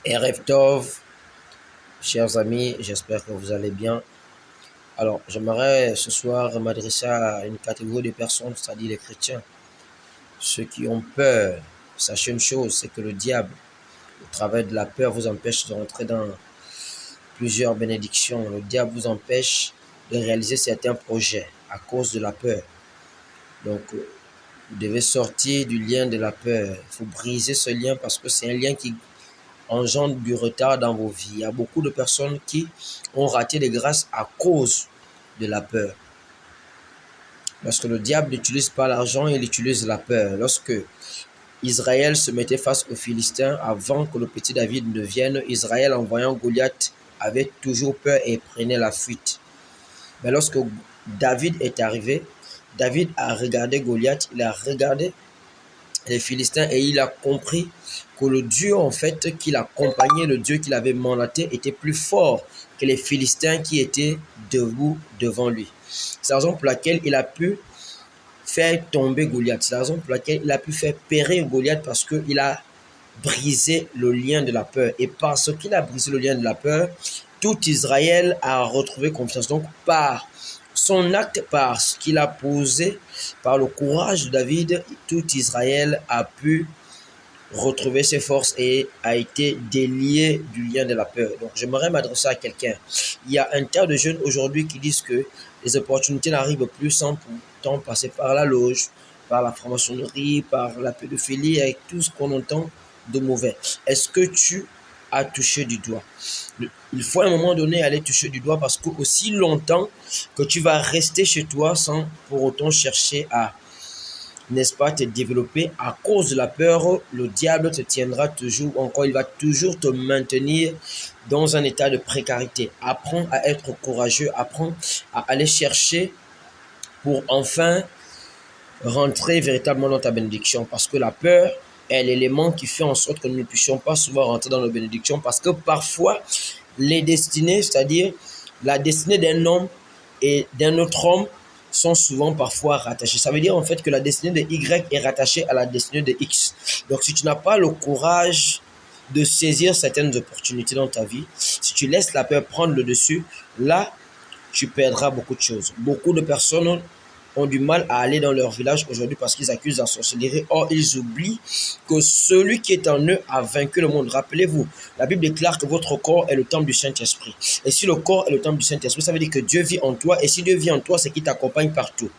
Erev Tov, chers amis, j'espère que vous allez bien. Alors, j'aimerais ce soir m'adresser à une catégorie de personnes, c'est-à-dire les chrétiens. Ceux qui ont peur, sachez une chose, c'est que le diable, au travers de la peur, vous empêche de rentrer dans plusieurs bénédictions. Le diable vous empêche de réaliser certains projets à cause de la peur. Donc, vous devez sortir du lien de la peur. Il faut briser ce lien parce que c'est un lien qui engendre du retard dans vos vies. Il y a beaucoup de personnes qui ont raté des grâces à cause de la peur. Parce que le diable n'utilise pas l'argent, il utilise la peur. Lorsque Israël se mettait face aux Philistins, avant que le petit David ne vienne, Israël, en voyant Goliath, avait toujours peur et prenait la fuite. Mais lorsque David est arrivé, David a regardé Goliath, il a regardé les Philistins et il a compris que le Dieu en fait qu'il accompagnait, le Dieu qu'il avait mandaté était plus fort que les Philistins qui étaient debout devant lui. C'est la raison pour laquelle il a pu faire tomber Goliath. C'est la raison pour laquelle il a pu faire périr Goliath parce qu'il a brisé le lien de la peur. Et parce qu'il a brisé le lien de la peur, tout Israël a retrouvé confiance. Donc par son acte, par ce qu'il a posé, par le courage de David, tout Israël a pu retrouver ses forces et a été délié du lien de la peur. Donc j'aimerais m'adresser à quelqu'un. Il y a un tas de jeunes aujourd'hui qui disent que les opportunités n'arrivent plus sans pourtant passer par la loge, par la franc-maçonnerie, par la pédophilie, avec tout ce qu'on entend de mauvais. Est-ce que tu as touché du doigt? Il faut à un moment donné aller toucher du doigt parce que aussi longtemps que tu vas rester chez toi sans pour autant chercher à, n'est-ce pas, te développer à cause de la peur, le diable te tiendra toujours, encore il va toujours te maintenir dans un état de précarité. Apprends à être courageux, apprends à aller chercher pour enfin rentrer véritablement dans ta bénédiction parce que la peur est l'élément qui fait en sorte que nous ne puissions pas souvent rentrer dans nos bénédictions parce que parfois les destinées, c'est-à-dire la destinée d'un homme et d'un autre homme sont souvent parfois rattachées. Ça veut dire en fait que la destinée de Y est rattachée à la destinée de X. Donc si tu n'as pas le courage de saisir certaines opportunités dans ta vie, si tu laisses la peur prendre le dessus, là, tu perdras beaucoup de choses. Beaucoup de personnes ont du mal à aller dans leur village aujourd'hui parce qu'ils accusent la sorcellerie. Or, ils oublient que celui qui est en eux a vaincu le monde. Rappelez-vous, la Bible déclare que votre corps est le temple du Saint-Esprit. Et si le corps est le temple du Saint-Esprit, ça veut dire que Dieu vit en toi. Et si Dieu vit en toi, c'est qu'il t'accompagne partout.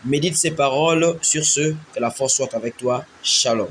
Médite ces paroles. Sur ce, que la force soit avec toi. Shalom.